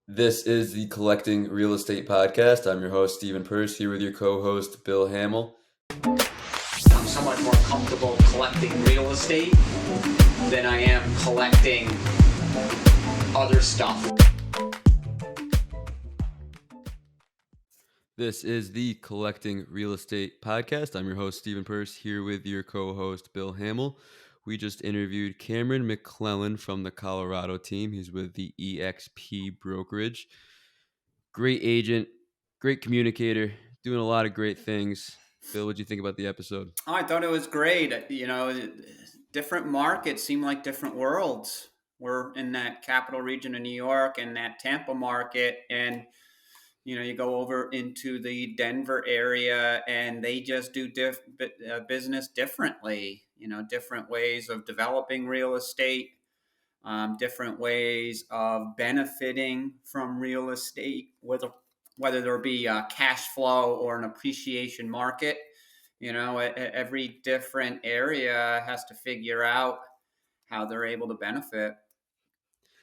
This is the Collecting Real Estate Podcast. I'm your host, Stephen Purse, here with your co-host, Bill Hamill. I'm somewhat more comfortable collecting real estate than I am collecting other stuff. This is the Collecting Real Estate Podcast. I'm your host, Stephen Purse, here with your co-host, Bill Hamill. We just interviewed Cameron McClellan from the Colorado team. He's with the EXP Brokerage. Great agent, great communicator, doing a lot of great things. Bill, what do you think about the episode? Oh, I thought it was great. Different markets seem like different worlds. We're in that capital region of New York and that Tampa market, and you go over into the Denver area, and they just do business differently. Different ways of developing real estate, different ways of benefiting from real estate, whether there be a cash flow or an appreciation market. Every different area has to figure out how they're able to benefit.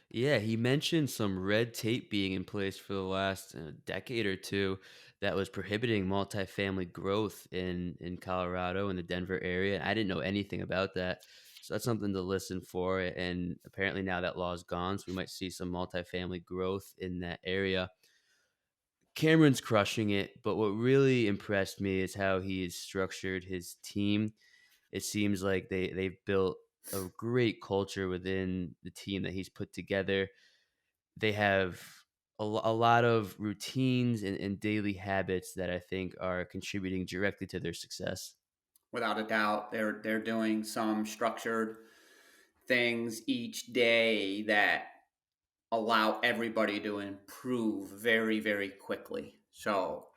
Yeah, he mentioned some red tape being in place for the last decade or two that was prohibiting multifamily growth in Colorado and the Denver area. I didn't know anything about that. So that's something to listen for. And apparently now that law is gone, so we might see some multifamily growth in that area. Cameron's crushing it, but what really impressed me is how he has structured his team. It seems like they've built a great culture within the team that he's put together. They have a lot of routines and daily habits that I think are contributing directly to their success. Without a doubt, they're doing some structured things each day that allow everybody to improve very, very quickly. So,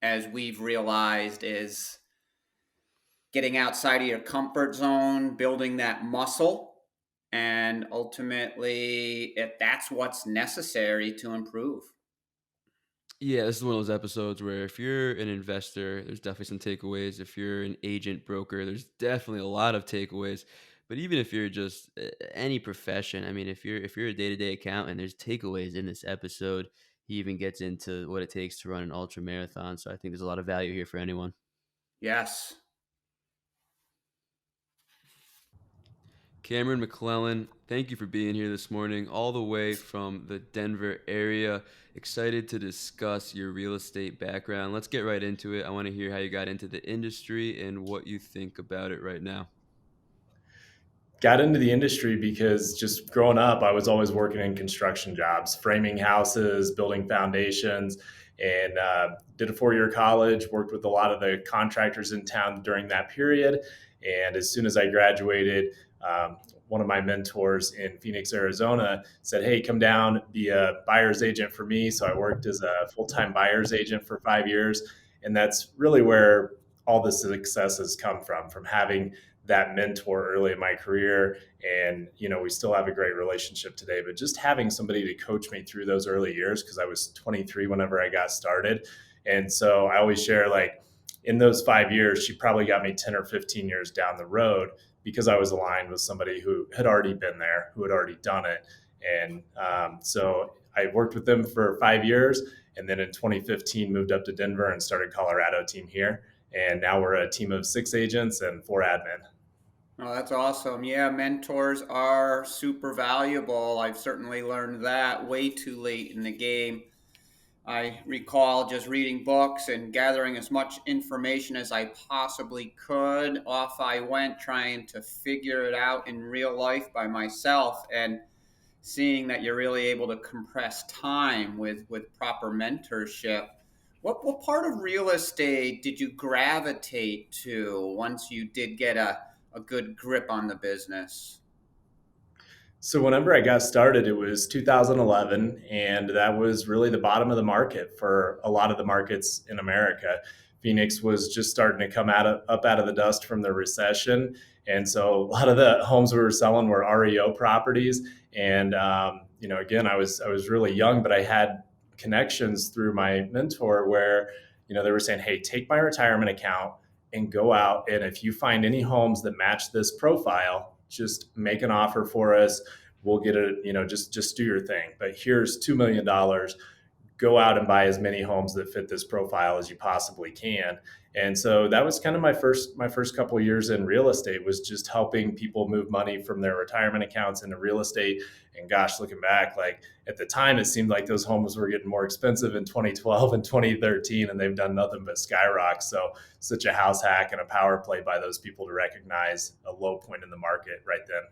as we've realized, is getting outside of your comfort zone, building that muscle, and ultimately, if that's what's necessary to improve. Yeah, this is one of those episodes where if you're an investor, there's definitely some takeaways. If you're an agent broker, there's definitely a lot of takeaways. But even if you're just any profession, I mean, if you're a day-to-day accountant, there's takeaways in this episode. He even gets into what it takes to run an ultra marathon. So I think there's a lot of value here for anyone. Yes. Cameron McClellan, thank you for being here this morning, all the way from the Denver area. Excited to discuss your real estate background. Let's get right into it. I want to hear how you got into the industry and what you think about it right now. Got into the industry because just growing up, I was always working in construction jobs, framing houses, building foundations, and did a 4-year college, worked with a lot of the contractors in town during that period. And as soon as I graduated, one of my mentors in Phoenix, Arizona said, "Hey, come down, be a buyer's agent for me." So I worked as a full-time buyer's agent for 5 years. And that's really where all the success has come from having that mentor early in my career. And, we still have a great relationship today, but just having somebody to coach me through those early years, because I was 23 whenever I got started. And so I always share, like, in those 5 years, she probably got me 10 or 15 years down the road because I was aligned with somebody who had already been there, who had already done it. And so I worked with them for 5 years. And then in 2015, moved up to Denver and started Colorado team here. And now we're a team of 6 agents and 4 admin. Oh, that's awesome. Yeah, mentors are super valuable. I've certainly learned that way too late in the game. I recall just reading books and gathering as much information as I possibly could. Off I went trying to figure it out in real life by myself, and seeing that you're really able to compress time with proper mentorship. What part of real estate did you gravitate to once you did get a good grip on the business? So whenever I got started, it was 2011, and that was really the bottom of the market for a lot of the markets in America. Phoenix was just starting to come up out of the dust from the recession, and so a lot of the homes we were selling were REO properties. And again, I was really young, but I had connections through my mentor where they were saying, "Hey, take my retirement account and go out, and if you find any homes that match this profile, just make an offer for us. we'll get it, just do your thing. But here's $2 million, go out and buy as many homes that fit this profile as you possibly can. And so that was kind of my first couple of years in real estate, was just helping people move money from their retirement accounts into real estate. And gosh, looking back, like at the time, it seemed like those homes were getting more expensive in 2012 and 2013, and they've done nothing but skyrocket. So such a house hack and a power play by those people to recognize a low point in the market right then.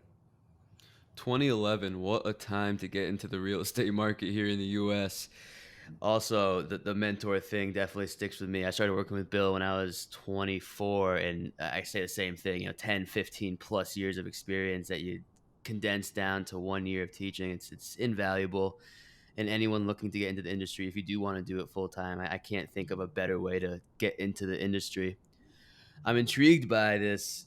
2011, what a time to get into the real estate market here in the US. Also, the mentor thing definitely sticks with me. I started working with Bill when I was 24, and I say the same thing, 10, 15 plus years of experience that you condense down to 1 year of teaching. It's invaluable. And anyone looking to get into the industry, if you do want to do it full time, I can't think of a better way to get into the industry. I'm intrigued by this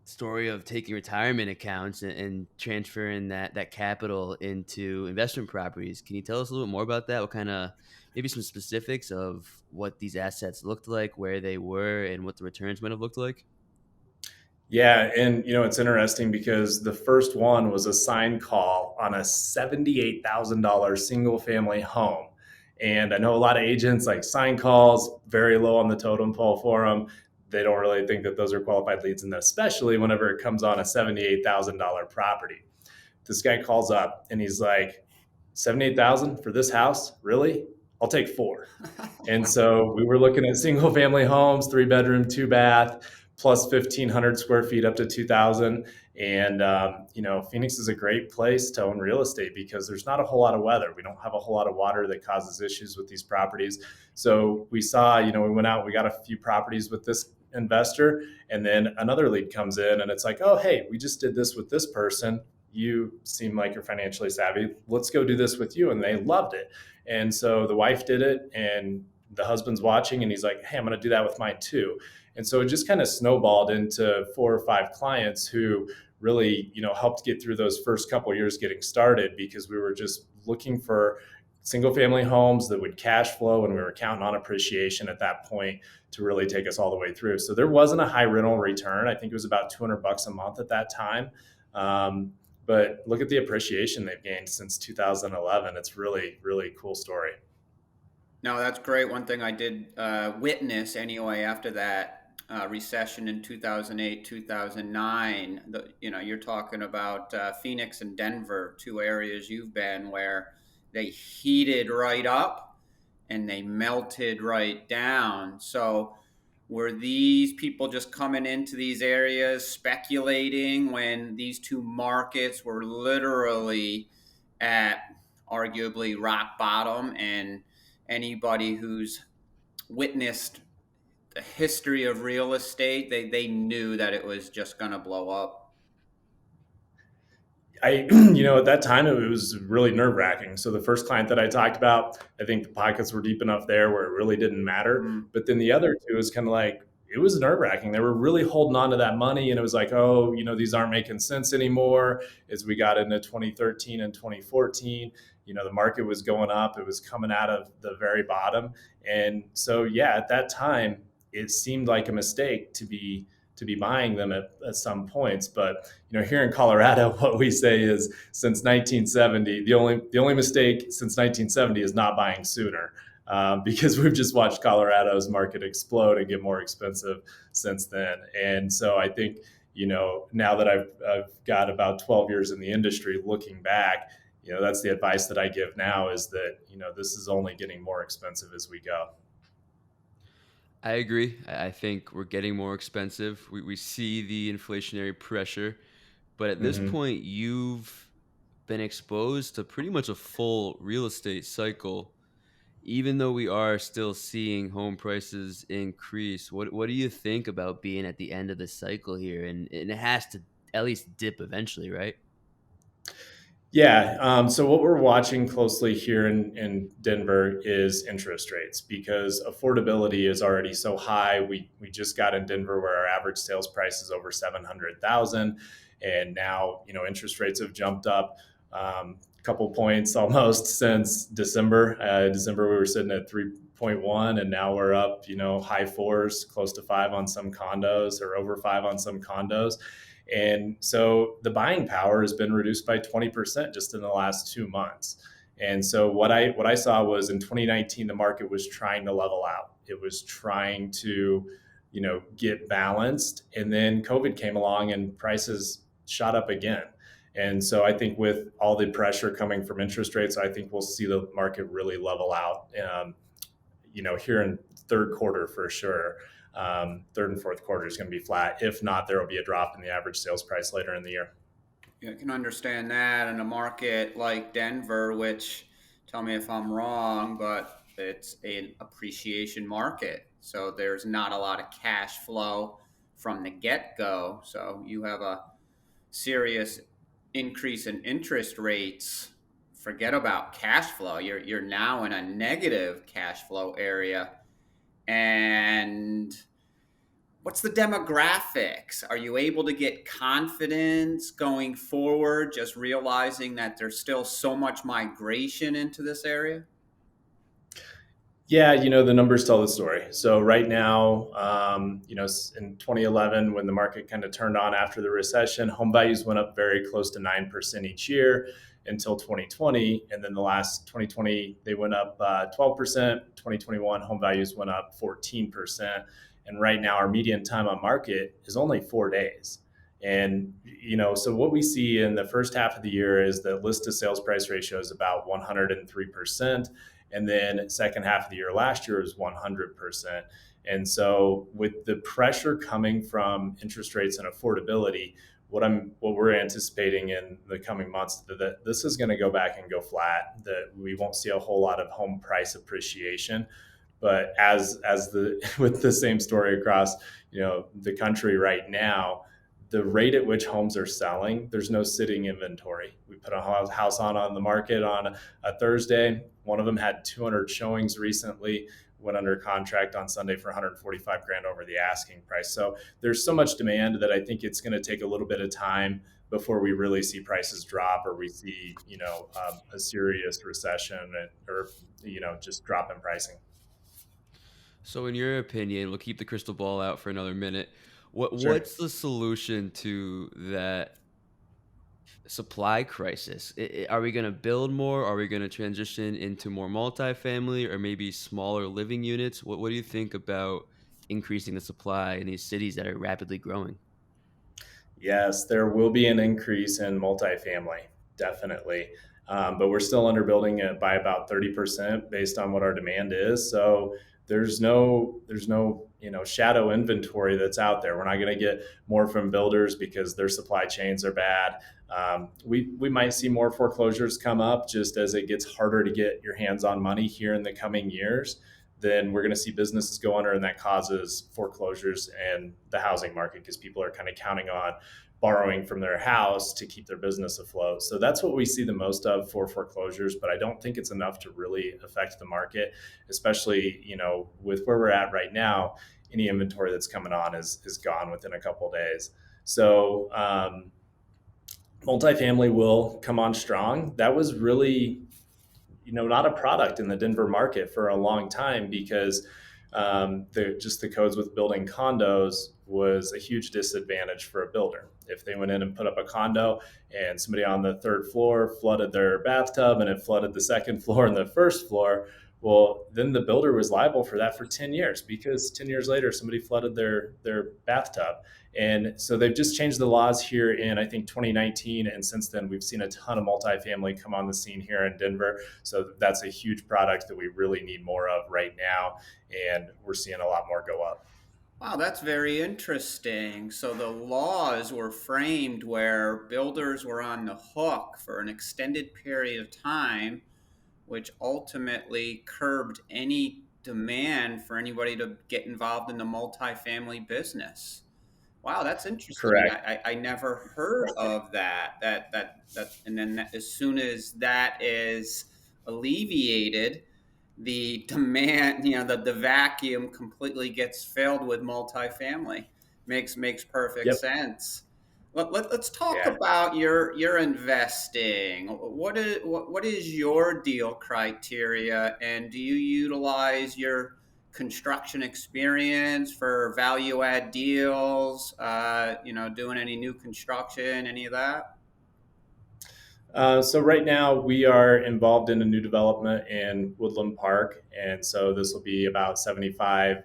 story of taking retirement accounts and transferring that capital into investment properties. Can you tell us a little bit more about that? What kind of, maybe some specifics of what these assets looked like, where they were, and what the returns might have looked like? Yeah, and it's interesting because the first one was a sign call on a $78,000 single family home. And I know a lot of agents like sign calls very low on the totem pole for them. They don't really think that those are qualified leads, and especially whenever it comes on a $78,000 property. This guy calls up and he's like, 78,000 for this house? Really? I'll take four. And so we were looking at single family homes, 3 bedroom, 2 bath, plus 1,500 square feet up to 2,000. And, Phoenix is a great place to own real estate because there's not a whole lot of weather. We don't have a whole lot of water that causes issues with these properties. So we saw, we went out, we got a few properties with this investor, and then another lead comes in and it's like, oh, hey, we just did this with this person. You seem like you're financially savvy. Let's go do this with you. And they loved it. And so the wife did it, and the husband's watching, and he's like, hey, I'm going to do that with mine too. And so it just kind of snowballed into 4 or 5 clients who really, helped get through those first couple of years getting started, because we were just looking for single family homes that would cash flow, and we were counting on appreciation at that point to really take us all the way through. So there wasn't a high rental return. I think it was about $200 a month at that time. But look at the appreciation they've gained since 2011. It's really, really cool story. No, that's great. One thing I did witness anyway after that recession in 2008, 2009, you're talking about Phoenix and Denver, two areas you've been where they heated right up and they melted right down. So were these people just coming into these areas speculating when these two markets were literally at arguably rock bottom, and anybody who's witnessed the history of real estate, they knew that it was just going to blow up? At that time, it was really nerve wracking. So the first client that I talked about, I think the pockets were deep enough there where it really didn't matter. Mm. But then the other two is kind of like, it was nerve wracking. They were really holding on to that money. And it was like, oh, these aren't making sense anymore. As we got into 2013 and 2014, the market was going up. It was coming out of the very bottom. And so, yeah, at that time, it seemed like a mistake to be buying them at some points. But here in Colorado, what we say is since 1970, the only mistake since 1970 is not buying sooner, because we've just watched Colorado's market explode and get more expensive since then. And so I think now that I've got about 12 years in the industry, looking back, that's the advice that I give now, is that this is only getting more expensive as we go. I agree. I think we're getting more expensive. We see the inflationary pressure, but at this Mm-hmm. point, you've been exposed to pretty much a full real estate cycle. Even though we are still seeing home prices increase, what do you think about being at the end of the cycle here? And it has to at least dip eventually, right? Yeah. So what we're watching closely here in Denver is interest rates, because affordability is already so high. We just got in Denver where our average sales price is over 700,000, and now interest rates have jumped up a couple points almost since December. December we were sitting at 3.1, and now we're up high fours, close to 5 on some condos, or over 5 on some condos. And so the buying power has been reduced by 20% just in the last 2 months. And so what I saw was in 2019 the market was trying to level out. It was trying to, get balanced, and then COVID came along and prices shot up again. And so I think with all the pressure coming from interest rates, I think we'll see the market really level out. Here in third quarter for sure. Third and fourth quarter is going to be flat. If not, there will be a drop in the average sales price later in the year. Yeah, I can understand that in a market like Denver, which, tell me if I'm wrong, but it's an appreciation market. So there's not a lot of cash flow from the get go. So you have a serious increase in interest rates. Forget about cash flow. You're now in a negative cash flow area. And what's the demographics? Are you able to get confidence going forward, just realizing that there's still so much migration into this area? Yeah, the numbers tell the story. So right now, in 2011, when the market kind of turned on after the recession, home values went up very close to 9% each year until 2020. And then the last 2020, they went up 12%. 2021, home values went up 14%. And right now, our median time on market is only 4 days. And, so what we see in the first half of the year is the list to sales price ratio is about 103%. And then second half of the year last year was 100%. And so with the pressure coming from interest rates and affordability, what we're anticipating in the coming months that this is going to go back and go flat, that we won't see a whole lot of home price appreciation. But as the with the same story across the country right now, the rate at which homes are selling, there's no sitting inventory. We put a house on the market on a Thursday. One of them had 200 showings recently, went under contract on Sunday for 145 grand over the asking price. So there's so much demand that I think it's going to take a little bit of time before we really see prices drop, or we see a serious recession, or just drop in pricing. So, in your opinion, we'll keep the crystal ball out for another minute. Sure. What's the solution to that supply crisis? Are we going to build more? Are we going to transition into more multifamily or maybe smaller living units? What do you think about increasing the supply in these cities that are rapidly growing? Yes, there will be an increase in multifamily, definitely. But we're still underbuilding it by about 30% based on what our demand is. So there's no shadow inventory that's out there. We're not going to get more from builders because their supply chains are bad. We might see more foreclosures come up just as it gets harder to get your hands on money here in the coming years. Then we're going to see businesses go under, and that causes foreclosures and the housing market because people are kind of counting on borrowing from their house to keep their business afloat. So that's what we see the most of for foreclosures, but I don't think it's enough to really affect the market, especially, with where we're at right now. Any inventory that's coming on is gone within a couple of days. So multifamily will come on strong. That was really not a product in the Denver market for a long time because the codes with building condos was a huge disadvantage for a builder. If they went in and put up a condo and somebody on the third floor flooded their bathtub and it flooded the second floor and the first floor, well, then the builder was liable for that for 10 years because 10 years later, somebody flooded their bathtub. And so they've just changed the laws here in, I think, 2019. And since then, we've seen a ton of multifamily come on the scene here in Denver. So that's a huge product that we really need more of right now. And we're seeing a lot more go up. Wow, that's very interesting. So the laws were framed where builders were on the hook for an extended period of time, which ultimately curbed any demand for anybody to get involved in the multifamily business. Wow, that's interesting. Correct. I never heard of that. And then as soon as that is alleviated, the demand, the vacuum completely gets filled with multifamily. Makes perfect Yep. sense. Let's talk Yeah. about your investing. What is your deal criteria, and do you utilize your construction experience for value add deals? Doing any new construction, any of that? So right now we are involved in a new development in Woodland Park, and so this will be about 75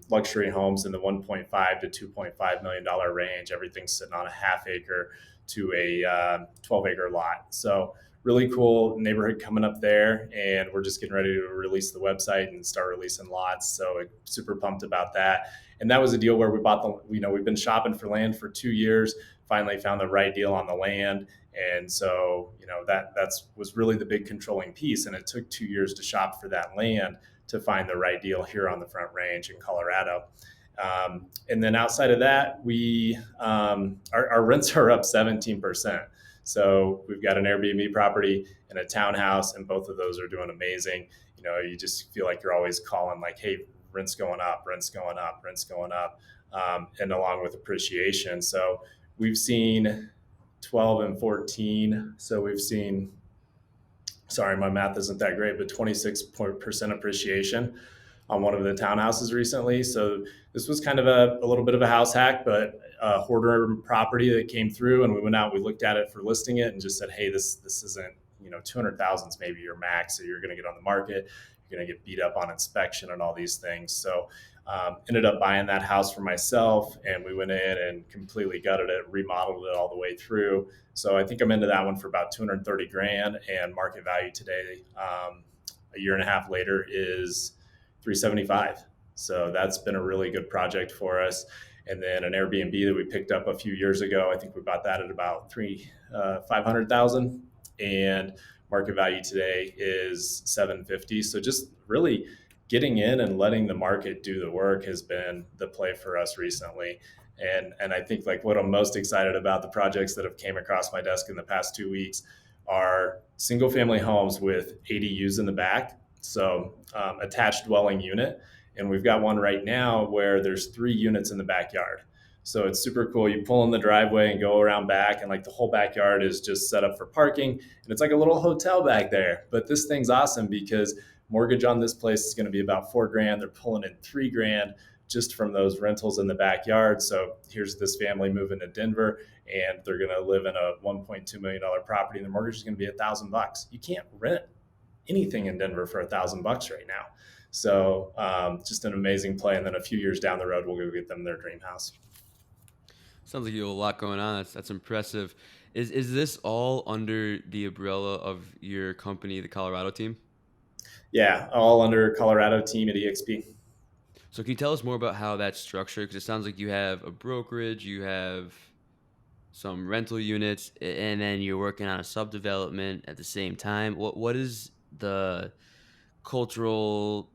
luxury homes in the 1.5 to 2.5 million dollar range. Everything's sitting on a half acre to a 12-acre lot. So really cool neighborhood coming up there, and we're just getting ready to release the website and start releasing lots. So super pumped about that. And that was a deal where we bought we've been shopping for land for 2 years. Finally found the right deal on the land, and so, that was really the big controlling piece. And it took 2 years to shop for that land to find the right deal here on the Front Range in Colorado. And then outside of that, our rents are up 17%. So we've got an Airbnb property and a townhouse, and both of those are doing amazing. You just feel like you're always calling like, hey, rent's going up, rent's going up, rent's going up, and along with appreciation. So we've seen 12 and 14. So we've seen, sorry, my math isn't that great, but 26% appreciation on one of the townhouses recently. So this was kind of a little bit of a house hack, but a hoarder property that came through, and we went out, we looked at it for listing it and just said, hey, this isn't, 200,000 is maybe your max. So you're going to get on the market. You're going to get beat up on inspection and all these things. So ended up buying that house for myself, and we went in and completely gutted it, remodeled it all the way through. So I think I'm into that one for about 230 grand, and market value today, a year and a half later, is 375. So that's been a really good project for us. And then an Airbnb that we picked up a few years ago, I think we bought that at about 500,000, and market value today is 750. So just really getting in and letting the market do the work has been the play for us recently. And I think like what I'm most excited about, the projects that have came across my desk in the past 2 weeks, are single family homes with ADUs in the back. So attached dwelling unit. And we've got one right now where there's 3 units in the backyard. So it's super cool. You pull in the driveway and go around back, and like the whole backyard is just set up for parking. And it's like a little hotel back there. But this thing's awesome because mortgage on this place is going to be about 4 grand. They're pulling in 3 grand just from those rentals in the backyard. So here's this family moving to Denver, and they're going to live in a $1.2 million property, and the mortgage is going to be $1,000. You can't rent anything in Denver for $1,000 right now. So just an amazing play. And then a few years down the road, we'll go get them their dream house. Sounds like you have a lot going on. That's impressive. Is this all under the umbrella of your company, the Colorado team? Yeah, all under Colorado team at EXP. So can you tell us more about how that's structured? Because it sounds like you have a brokerage, you have some rental units, and then you're working on a subdevelopment at the same time. What is the cultural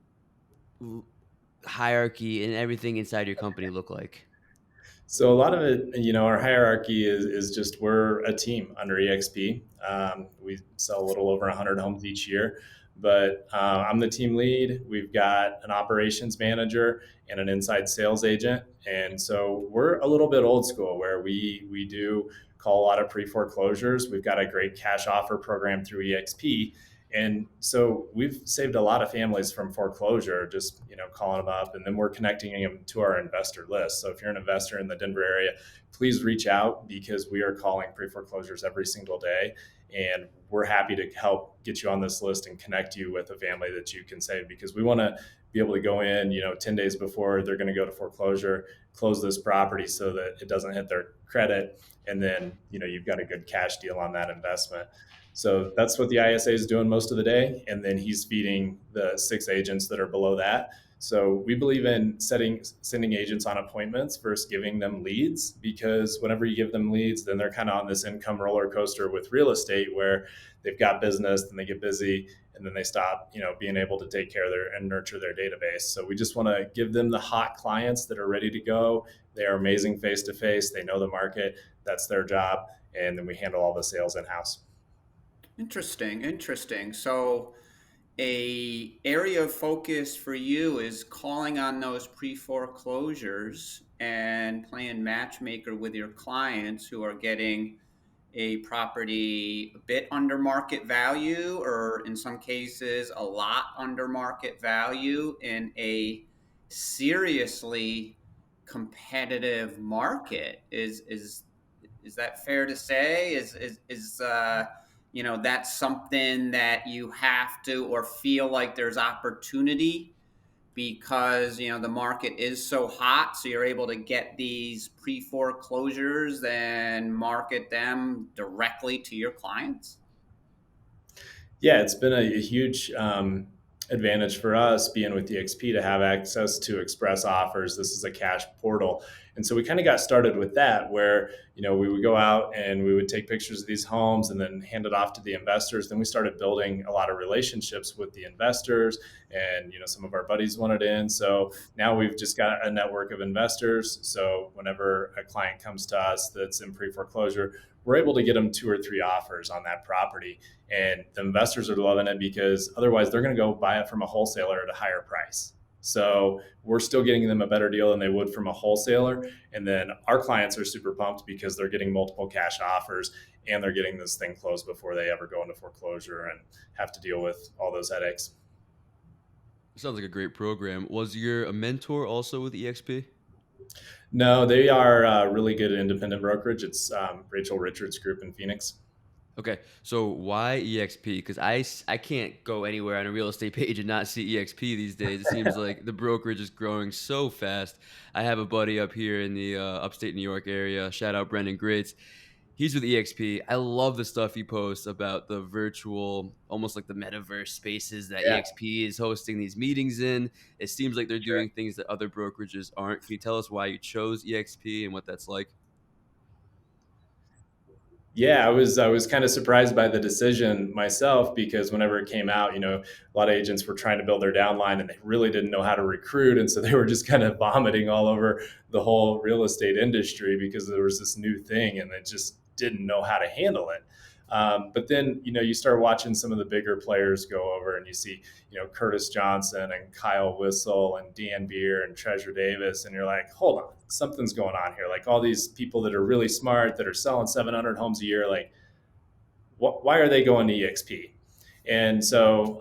hierarchy and everything inside your company look like? So a lot of it, our hierarchy is just we're a team under EXP. We sell a little over 100 homes each year, but I'm the team lead. We've got an operations manager and an inside sales agent, and so we're a little bit old school where we do call a lot of pre-foreclosures. We've got a great cash offer program through EXP. And so we've saved a lot of families from foreclosure, just calling them up, and then we're connecting them to our investor list. So if you're an investor in the Denver area, please reach out because we are calling pre-foreclosures every single day, and we're happy to help get you on this list and connect you with a family that you can save, because we want to be able to go in 10 days before they're going to go to foreclosure, close this property so that it doesn't hit their credit, and then you've got a good cash deal on that investment. So that's what the ISA is doing most of the day. And then he's feeding the 6 agents that are below that. So we believe in sending agents on appointments versus giving them leads, because whenever you give them leads, then they're kind of on this income roller coaster with real estate where they've got business, then they get busy, and then they stop, being able to take care of and nurture their database. So we just want to give them the hot clients that are ready to go. They are amazing face to face. They know the market. That's their job. And then we handle all the sales in-house. Interesting. So a area of focus for you is calling on those pre-foreclosures and playing matchmaker with your clients who are getting a property a bit under market value, or in some cases, a lot under market value in a seriously competitive market. Is that fair to say? That's something that you have to, or feel like there's opportunity because the market is so hot, so you're able to get these pre-foreclosures and market them directly to your clients? Yeah, it's been a huge advantage for us being with EXP to have access to express offers. This is a cash portal. And so we kind of got started with that where, we would go out and we would take pictures of these homes and then hand it off to the investors. Then we started building a lot of relationships with the investors and, some of our buddies wanted in. So now we've just got a network of investors. So whenever a client comes to us that's in pre-foreclosure, we're able to get them 2 or 3 offers on that property. And the investors are loving it because otherwise they're going to go buy it from a wholesaler at a higher price. So we're still getting them a better deal than they would from a wholesaler. And then our clients are super pumped because they're getting multiple cash offers and they're getting this thing closed before they ever go into foreclosure and have to deal with all those headaches. Sounds like a great program. Was your a mentor also with EXP? No, they are really good at independent brokerage. It's Rachel Richards Group in Phoenix. Okay, so why EXP? Because I can't go anywhere on a real estate page and not see EXP these days. It seems like the brokerage is growing so fast. I have a buddy up here in the upstate New York area. Shout out Brendan Grits. He's with EXP. I love the stuff he posts about the virtual, almost like the metaverse spaces that Yeah, EXP is hosting these meetings in. It seems like they're sure. doing things that other brokerages aren't. Can you tell us why you chose EXP and what that's like? Yeah, I was kind of surprised by the decision myself because whenever it came out, a lot of agents were trying to build their downline and they really didn't know how to recruit, and so they were just kind of vomiting all over the whole real estate industry because there was this new thing and they just didn't know how to handle it. But then you start watching some of the bigger players go over and you see Curtis Johnson and Kyle Whistle and Dan Beer and Treasure Davis, and you're like, hold on, something's going on here. Like all these people that are really smart that are selling 700 homes a year, like why are they going to EXP? And so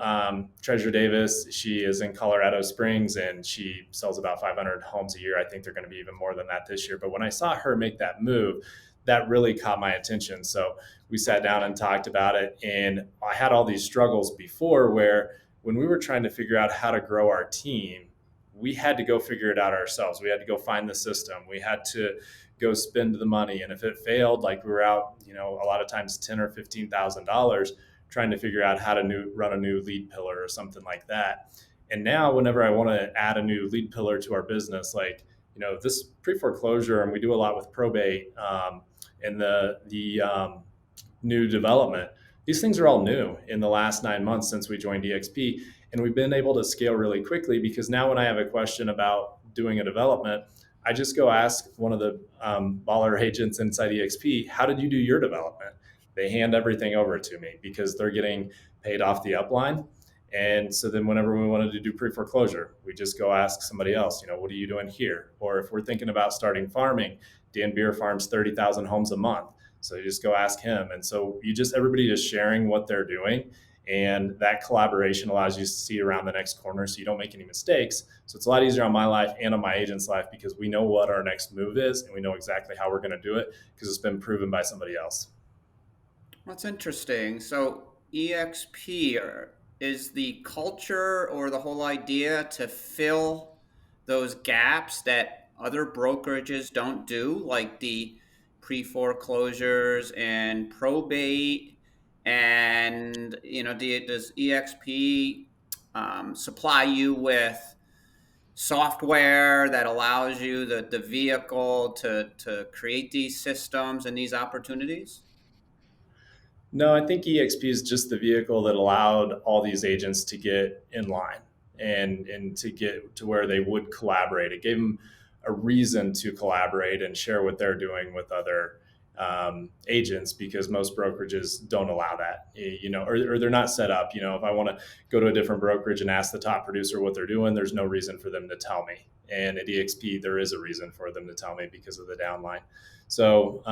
Treasure Davis, she is in Colorado Springs and she sells about 500 homes a year. I think they're going to be even more than that this year. But when I saw her make that move, that really caught my attention. So we sat down and talked about it. And I had all these struggles before where when we were trying to figure out how to grow our team, we had to go figure it out ourselves. We had to go find the system. We had to go spend the money. And if it failed, like we were out, a lot of times $10 or $15,000 trying to figure out how to run a new lead pillar or something like that. And now, whenever I want to add a new lead pillar to our business, like this pre-foreclosure, and we do a lot with probate and the new development. These things are all new in the last 9 months since we joined EXP, and we've been able to scale really quickly because now when I have a question about doing a development, I just go ask one of the baller agents inside EXP, how did you do your development? They hand everything over to me because they're getting paid off the upline. And so then whenever we wanted to do pre-foreclosure, we just go ask somebody else, what are you doing here? Or if we're thinking about starting farming, Dan Beer farms 30,000 homes a month. So you just go ask him. And so everybody just sharing what they're doing. And that collaboration allows you to see around the next corner so you don't make any mistakes. So it's a lot easier on my life and on my agent's life because we know what our next move is and we know exactly how we're going to do it because it's been proven by somebody else. That's interesting. So EXP is the culture or the whole idea to fill those gaps that other brokerages don't do, like the pre-foreclosures and probate. And does EXP supply you with software that allows you the vehicle to create these systems and these opportunities? No, I think EXP is just the vehicle that allowed all these agents to get in line and to get to where they would collaborate. It gave them a reason to collaborate and share what they're doing with other agents, because most brokerages don't allow that, or they're not set up. If I want to go to a different brokerage and ask the top producer what they're doing, there's no reason for them to tell me. And at EXP, there is a reason for them to tell me because of the downline. So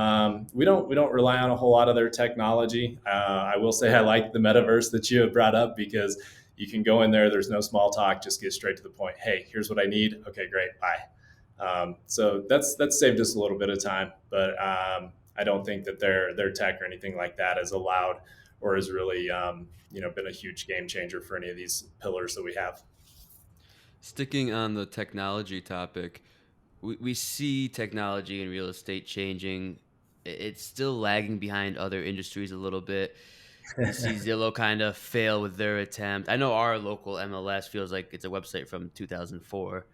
we don't rely on a whole lot of their technology. I will say I like the metaverse that you have brought up, because you can go in there. There's no small talk. Just get straight to the point. Hey, here's what I need. Okay, great. Bye. So that's saved us a little bit of time, but I don't think that their tech or anything like that is allowed or has really been a huge game changer for any of these pillars that we have. Sticking on the technology topic, we see technology in real estate changing. It's still lagging behind other industries a little bit. You see Zillow kind of fail with their attempt. I know our local MLS feels like it's a website from 2004.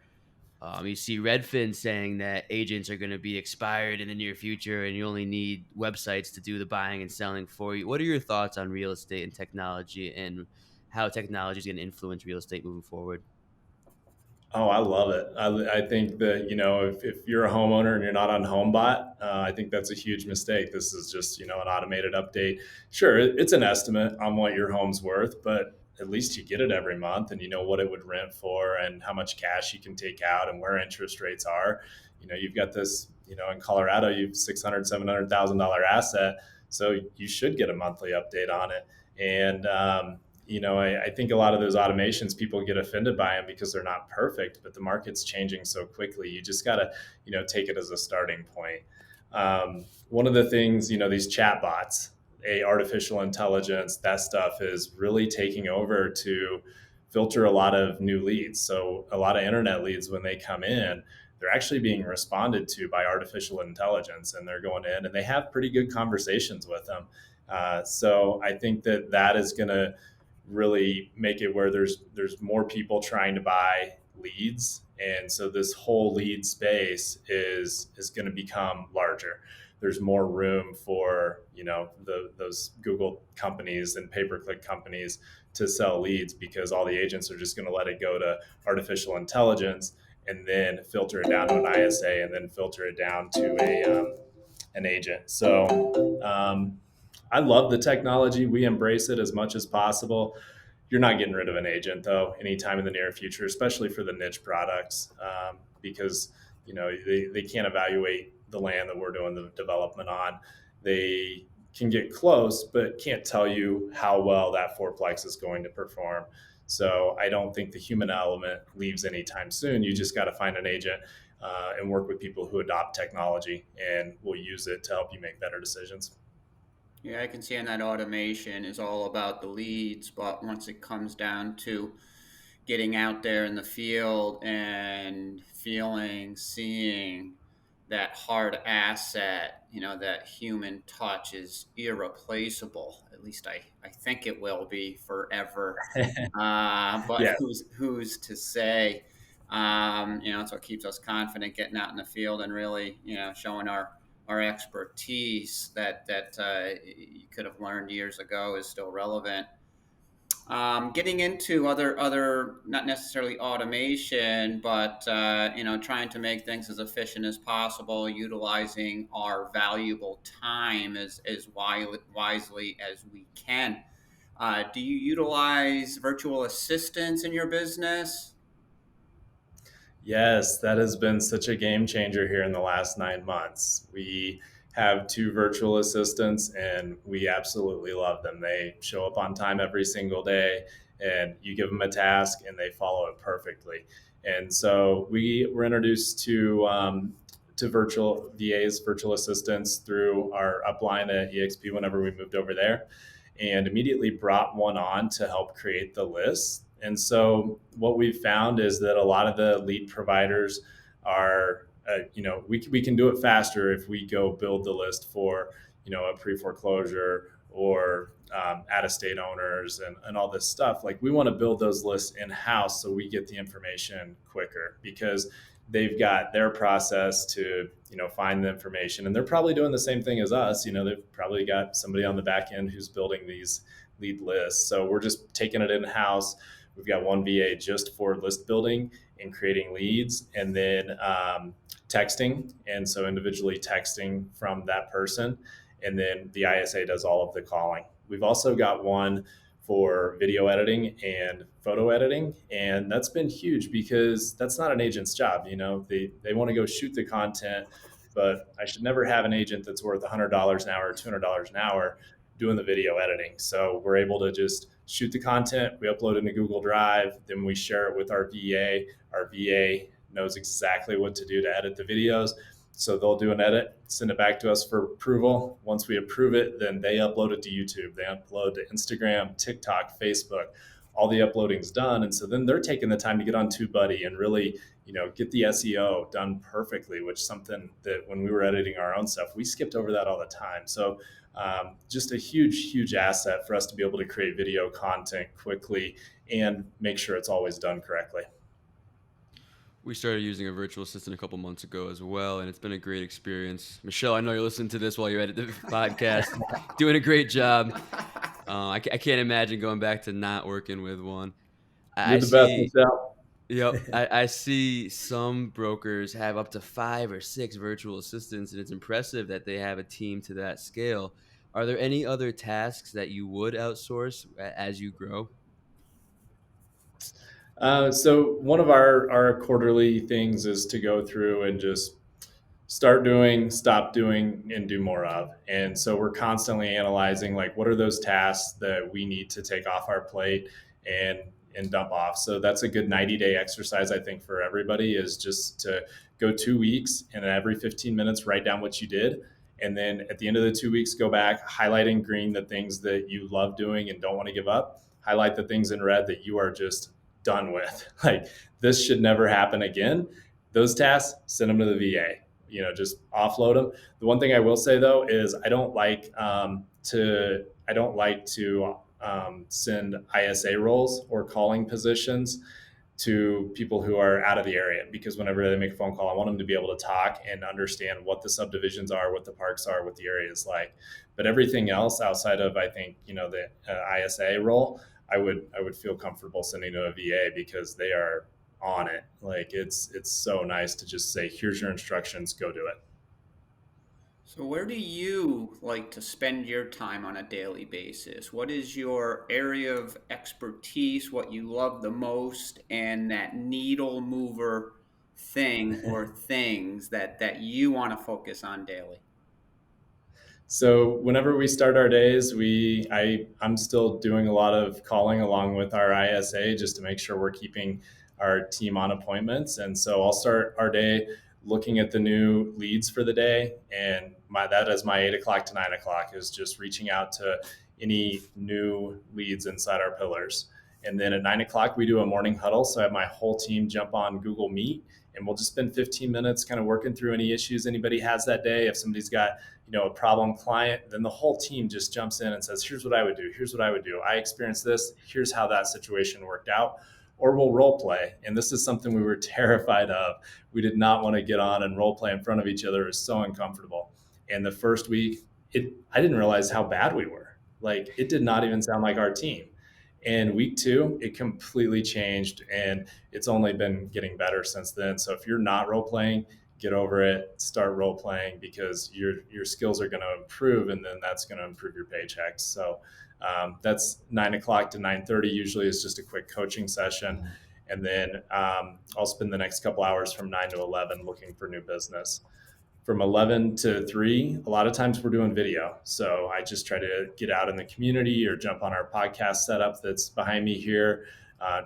You see Redfin saying that agents are going to be expired in the near future and you only need websites to do the buying and selling for you. What are your thoughts on real estate and technology and how technology is going to influence real estate moving forward? Oh, I love it. I think that, if you're a homeowner and you're not on HomeBot, I think that's a huge mistake. This is just, an automated update. Sure, it's an estimate on what your home's worth, but at least you get it every month and you know what it would rent for and how much cash you can take out and where interest rates are. You've got this, in Colorado, you've $600,000, $700,000 asset. So you should get a monthly update on it. And, I think a lot of those automations, people get offended by them because they're not perfect, but the market's changing so quickly. You just got to, take it as a starting point. One of the things, these chat bots, artificial intelligence, that stuff is really taking over to filter a lot of new leads. So a lot of internet leads, when they come in, they're actually being responded to by artificial intelligence, and they're going in and they have pretty good conversations with them. So I think that is going to really make it where there's more people trying to buy leads, and so this whole lead space is going to become larger. There's more room for those Google companies and pay-per-click companies to sell leads, because all the agents are just going to let it go to artificial intelligence and then filter it down to an ISA and then filter it down to an agent. So I love the technology. We embrace it as much as possible. You're not getting rid of an agent, though, anytime in the near future, especially for the niche products, because they can't evaluate the land that we're doing the development on. They can get close, but can't tell you how well that fourplex is going to perform. So I don't think the human element leaves anytime soon. You just got to find an agent and work with people who adopt technology and will use it to help you make better decisions. Yeah, I can see on that automation is all about the leads, but once it comes down to getting out there in the field and feeling, seeing that hard asset, that human touch is irreplaceable. At least I think it will be forever. But Yeah. who's to say? It's what keeps us confident getting out in the field and really, showing our expertise that you could have learned years ago is still relevant. Getting into other not necessarily automation, but trying to make things as efficient as possible, utilizing our valuable time as wisely as we can. Do you utilize virtual assistants in your business? Yes, that has been such a game changer here in the last 9 months. We have two virtual assistants and we absolutely love them. They show up on time every single day, and you give them a task and they follow it perfectly. And so we were introduced to virtual VAs, virtual assistants, through our upline at EXP whenever we moved over there, and immediately brought one on to help create the list. And so what we've found is that a lot of the lead providers are, we can do it faster if we go build the list for, a pre-foreclosure or out-of-state owners and all this stuff. Like, we want to build those lists in-house so we get the information quicker, because they've got their process to, find the information, and they're probably doing the same thing as us. They've probably got somebody on the back end who's building these lead lists. So we're just taking it in-house. We've got one VA just for list building and creating leads, and then texting, and so individually texting from that person, and then the ISA does all of the calling. We've also got one for video editing and photo editing, and that's been huge because that's not an agent's job. They want to go shoot the content, but I should never have an agent that's worth $100 an hour, $200 an hour doing the video editing. So we're able to just shoot the content, we upload it into Google Drive, then we share it with our VA. Our VA knows exactly what to do to edit the videos. So they'll do an edit, send it back to us for approval. Once we approve it, then they upload it to YouTube. They upload to Instagram, TikTok, Facebook. All the uploading's done. And so then they're taking the time to get on TubeBuddy and really, get the SEO done perfectly, which is something that when we were editing our own stuff, we skipped over that all the time. So just a huge, huge asset for us to be able to create video content quickly and make sure it's always done correctly. We started using a virtual assistant a couple months ago as well, and it's been a great experience. Michelle, I know you're listening to this while you edit the podcast. Doing a great job. I can't imagine going back to not working with one. You're I the best, see. Michelle. Yep, I see some brokers have up to 5 or 6 virtual assistants, and it's impressive that they have a team to that scale. Are there any other tasks that you would outsource as you grow? So one of our quarterly things is to go through and just start doing, stop doing, and do more of. And so we're constantly analyzing like what are those tasks that we need to take off our plate and dump off. So that's a good 90-day exercise, I think, for everybody, is just to go 2 weeks and every 15 minutes write down what you did. And then at the end of the 2 weeks, go back, highlight in green the things that you love doing and don't want to give up. Highlight the things in red that you are just done with. Like, this should never happen again. Those tasks, send them to the VA. Just offload them. The one thing I will say though is I don't like to send ISA roles or calling positions to people who are out of the area, because whenever they make a phone call, I want them to be able to talk and understand what the subdivisions are, what the parks are, what the area is like. But everything else outside of, I think, the ISA role, I would feel comfortable sending to a VA because they are on it. Like, it's so nice to just say, here's your instructions, go do it. So where do you like to spend your time on a daily basis? What is your area of expertise, what you love the most, and that needle mover thing or things that you want to focus on daily? So whenever we start our days, I'm still doing a lot of calling along with our ISA just to make sure we're keeping our team on appointments. And so I'll start our day looking at the new leads for the day, and that is my 8 o'clock to 9 o'clock, is just reaching out to any new leads inside our pillars. And then at 9 o'clock, we do a morning huddle. So I have my whole team jump on Google Meet, and we'll just spend 15 minutes kind of working through any issues anybody has that day. If somebody's got a problem client, then the whole team just jumps in and says, here's what I would do. Here's what I would do. I experienced this. Here's how that situation worked out. Or we'll role play. And this is something we were terrified of. We did not want to get on and role play in front of each other. It was so uncomfortable. And the first week, I didn't realize how bad we were. Like, it did not even sound like our team. And week 2, it completely changed, and it's only been getting better since then. So if you're not role playing, get over it, start role playing, because your skills are going to improve, and then that's going to improve your paychecks. So that's 9 o'clock to 9:30 usually is just a quick coaching session. And then I'll spend the next couple hours from 9 to 11 looking for new business. From 11 to 3, a lot of times we're doing video. So I just try to get out in the community or jump on our podcast setup that's behind me here,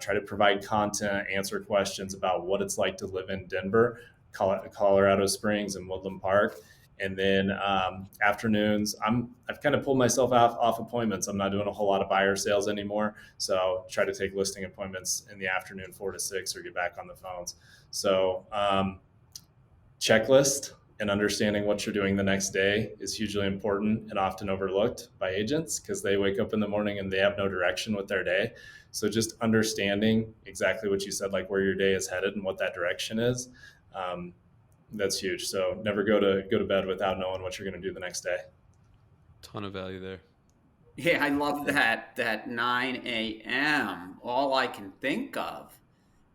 try to provide content, answer questions about what it's like to live in Denver, Colorado Springs, and Woodland Park. And then afternoons, I've kind of pulled myself off appointments. I'm not doing a whole lot of buyer sales anymore. So try to take listing appointments in the afternoon, 4 to 6, or get back on the phones. So checklist and understanding what you're doing the next day is hugely important and often overlooked by agents, because they wake up in the morning and they have no direction with their day. So just understanding exactly what you said, like where your day is headed and what that direction is, that's huge. So never go to bed without knowing what you're going to do the next day. Ton of value there. Yeah, I love that 9 a.m. All I can think of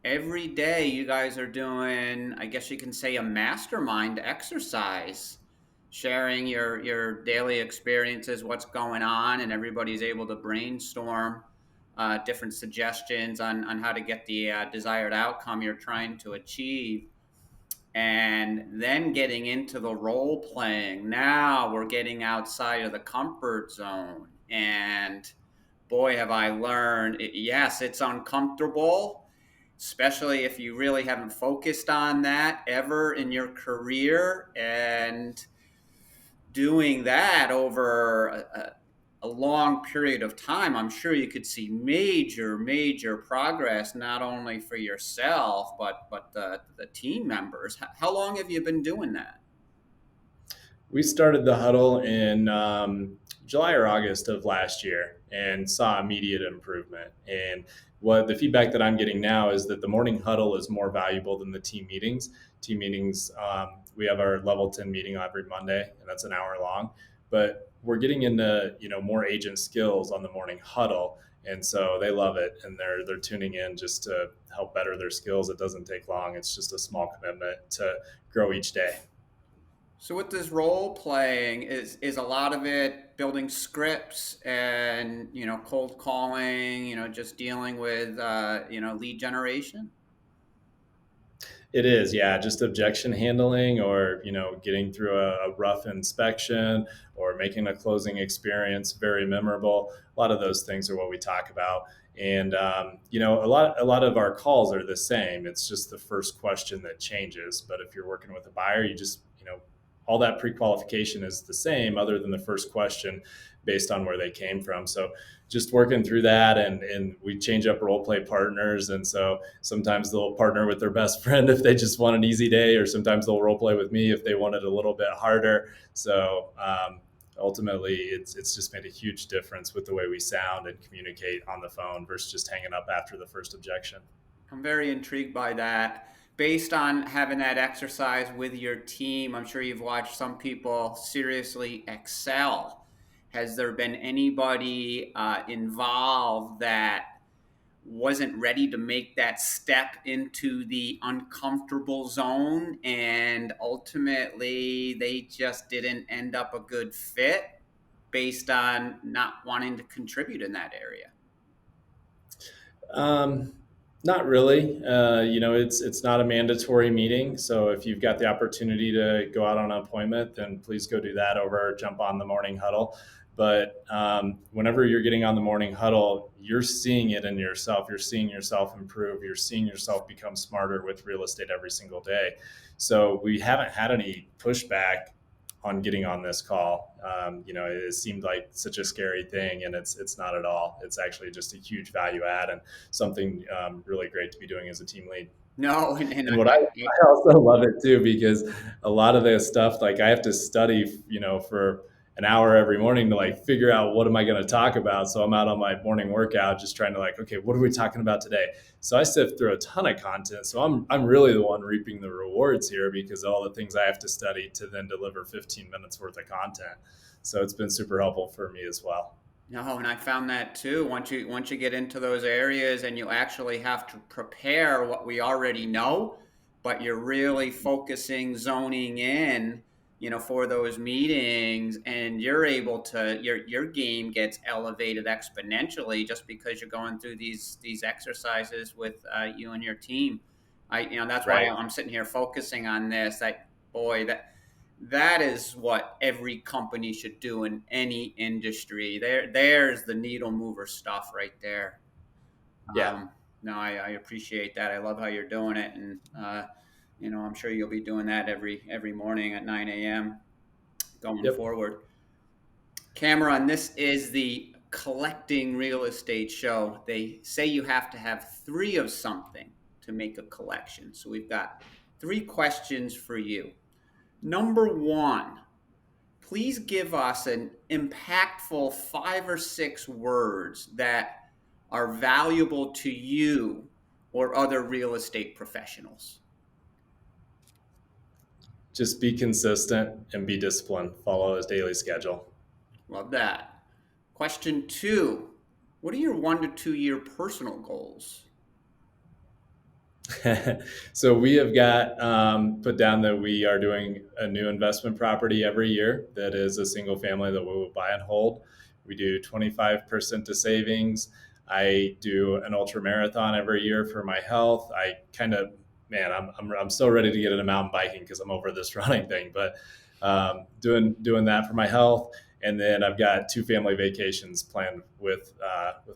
every day you guys are doing, I guess you can say, a mastermind exercise, sharing your daily experiences, what's going on, and everybody's able to brainstorm different suggestions on how to get the desired outcome you're trying to achieve. And then getting into the role playing. Now we're getting outside of the comfort zone. And boy, have I learned, yes, it's uncomfortable, especially if you really haven't focused on that ever in your career. And doing that over a long period of time, I'm sure you could see major progress, not only for yourself, but the team members. How long have you been doing that? We started the Huddle in July or August of last year and saw immediate improvement. And what the feedback that I'm getting now is that the morning huddle is more valuable than the team meetings. Team meetings, we have our level 10 meeting every Monday, and that's an hour long. But we're getting into more agent skills on the morning huddle, and so they love it, and they're tuning in just to help better their skills. It doesn't take long. It's just a small commitment to grow each day. So with this role playing, is a lot of it building scripts and cold calling, just dealing with lead generation? It is, yeah, just objection handling, or getting through a rough inspection, or making a closing experience very memorable. A lot of those things are what we talk about, and a lot of our calls are the same. It's just the first question that changes. But if you're working with a buyer, you just all that pre-qualification is the same, other than the first question, based on where they came from. So just working through that, and we change up role play partners, and so sometimes they'll partner with their best friend if they just want an easy day, or sometimes they'll role play with me if they want it a little bit harder. So ultimately, it's just made a huge difference with the way we sound and communicate on the phone versus just hanging up after the first objection. I'm very intrigued by that. Based on having that exercise with your team, I'm sure you've watched some people seriously excel. Has there been anybody involved that wasn't ready to make that step into the uncomfortable zone, and ultimately they just didn't end up a good fit based on not wanting to contribute in that area? Um, Not really. It's not a mandatory meeting. So if you've got the opportunity to go out on an appointment, then please go do that, or jump on the morning huddle. But whenever you're getting on the morning huddle, you're seeing it in yourself. You're seeing yourself improve. You're seeing yourself become smarter with real estate every single day. So we haven't had any pushback on getting on this call. It seemed like such a scary thing, and it's not at all. It's actually just a huge value add, and something really great to be doing as a team lead. No, and And I also love it too, because a lot of this stuff, like, I have to study, for an hour every morning to like figure out what am I going to talk about. So I'm out on my morning workout just trying to, like, okay, what are we talking about today? So I sift through a ton of content. So I'm really the one reaping the rewards here, because of all the things I have to study to then deliver 15 minutes worth of content. So it's been super helpful for me as well. no, and I found that too. Once you get into those areas and you actually have to prepare what we already know, but you're really focusing, zoning in, for those meetings, and you're able to your game gets elevated exponentially just because you're going through these exercises with you and your team. That's why Right. I'm sitting here focusing on this. Boy, that is what every company should do in any industry. There's the needle mover stuff right there. Yeah. No, I appreciate that. I love how you're doing it, and I'm sure you'll be doing that every morning at 9 a.m. going Yep. forward. Cameron, this is the collecting real estate show. They say you have to have three of something to make a collection. So we've got three questions for you. Number one, please give us an impactful 5 or 6 words that are valuable to you or other real estate professionals. Just be consistent and be disciplined. Follow his daily schedule. Love that. Question two, what are your 1 to 2 year personal goals? So we have got put down that we are doing a new investment property every year that is a single family that we will buy and hold. We do 25% to savings. I do an ultra marathon every year for my health. I kind of, man, I'm so ready to get into mountain biking because I'm over this running thing, but doing that for my health. And then I've got 2 family vacations planned with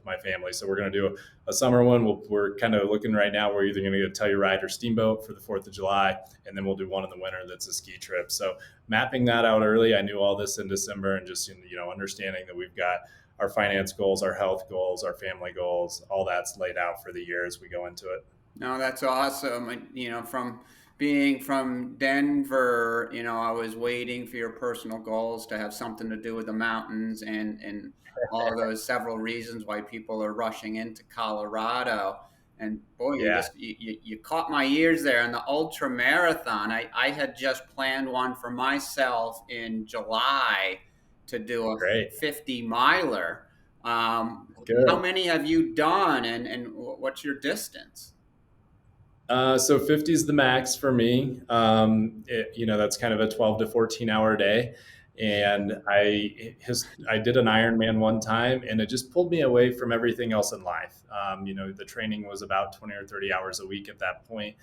my family. So we're going to do a summer one. We're kind of looking right now. We're either going to get a Telluride or Steamboat for the 4th of July, and then we'll do one in the winter that's a ski trip. So mapping that out early, I knew all this in December, and just understanding that we've got our finance goals, our health goals, our family goals, all that's laid out for the year as we go into it. No, that's awesome. From being from Denver, I was waiting for your personal goals to have something to do with the mountains and all of those several reasons why people are rushing into Colorado. And boy, you Yeah, just you caught my ears there. And the ultra marathon, I had just planned one for myself in July to do a great, 50 miler. How good. many have you done, and what's your distance? So 50 is the max for me. That's kind of a 12 to 14 hour day. And I did an Ironman one time, and it just pulled me away from everything else in life. The training was about 20 or 30 hours a week at that point.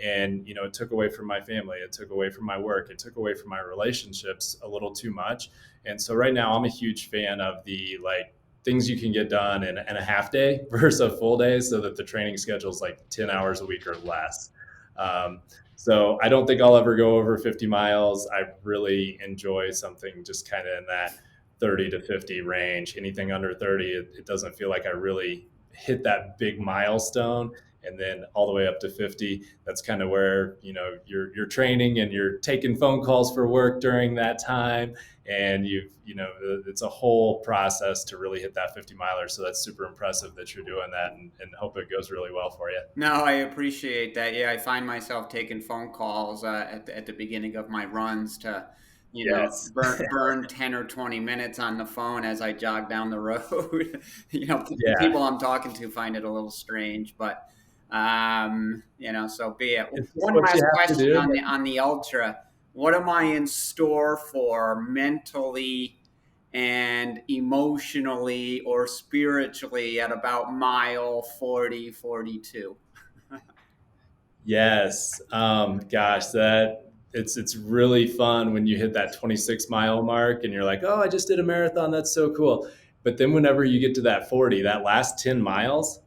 And, it took away from my family. It took away from my work. It took away from my relationships a little too much. And so right now I'm a huge fan of the like things you can get done in a half day versus a full day, so that the training schedule is like 10 hours a week or less. Um, so I don't think I'll ever go over 50 miles. I really enjoy something just kind of in that 30 to 50 range. Anything under 30, it doesn't feel like I really hit that big milestone. And then all the way up to 50, that's kind of where, you're training and you're taking phone calls for work during that time. And it's a whole process to really hit that 50 miler. So that's super impressive that you're doing that, and hope it goes really well for you. No, I appreciate that. Yeah, I find myself taking phone calls at the beginning of my runs to, Yes. burn 10 or 20 minutes on the phone as I jog down the road. The Yeah. people I'm talking to find it a little strange, but so be it. It's just One what you last have to question do. on the ultra. What am I in store for mentally and emotionally or spiritually at about mile 40, 42? Yes. Gosh, that it's really fun when you hit that 26-mile mark and you're like, oh, I just did a marathon. That's so cool. But then whenever you get to that 40, that last 10 miles,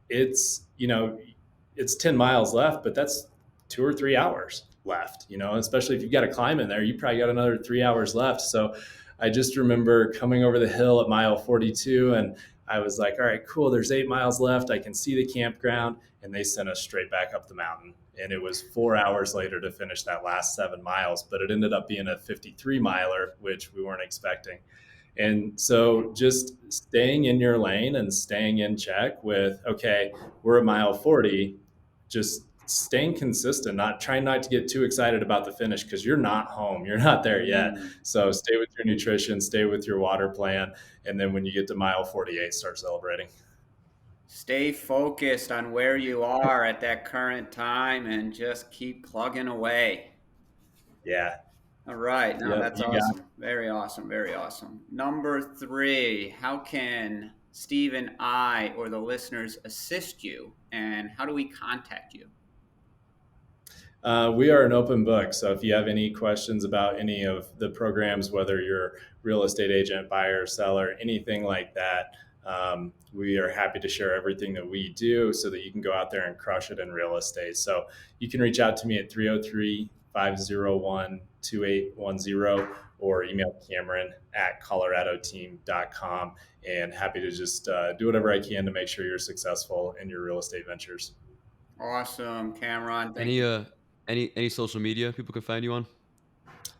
it's 10 miles left, but that's 2 or 3 hours left, especially if you've got to climb in there, you probably got another 3 hours left. So I just remember coming over the hill at mile 42, and I was like, all right, cool. There's 8 miles left. I can see the campground. And they sent us straight back up the mountain. And it was 4 hours later to finish that last 7 miles, but it ended up being a 53 miler, which we weren't expecting. And so just staying in your lane and staying in check with, okay, we're at mile 40, just staying consistent, not trying not to get too excited about the finish because you're not home. You're not there yet. Mm. So stay with your nutrition, stay with your water plan. And then when you get to mile 48, start celebrating. Stay focused on where you are at that current time and just keep plugging away. Yeah. All right. No, Yep. that's You got awesome. Very awesome. Very awesome. Number three, how can Steve and I or the listeners assist you, and how do we contact you? We are an open book. So if you have any questions about any of the programs, whether you're real estate agent, buyer, seller, anything like that, we are happy to share everything that we do so that you can go out there and crush it in real estate. So you can reach out to me at 303-501-2810 or email Cameron at coloradoteam.com, and happy to just do whatever I can to make sure you're successful in your real estate ventures. Awesome, Cameron. Thank Any you. any social media people can find you on?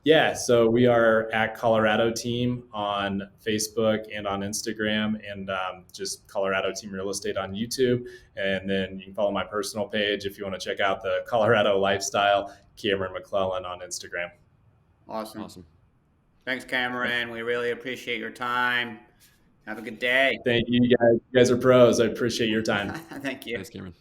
Yeah, so we are at Colorado Team on Facebook and on Instagram, and just Colorado Team Real Estate on YouTube. And then you can follow my personal page if you want to check out the Colorado lifestyle, Cameron McClellan on Instagram. Awesome. Awesome. Thanks, Cameron. We really appreciate your time. Have a good day. Thank you guys. You guys are pros. I appreciate your time. Thank you. Thanks, Cameron.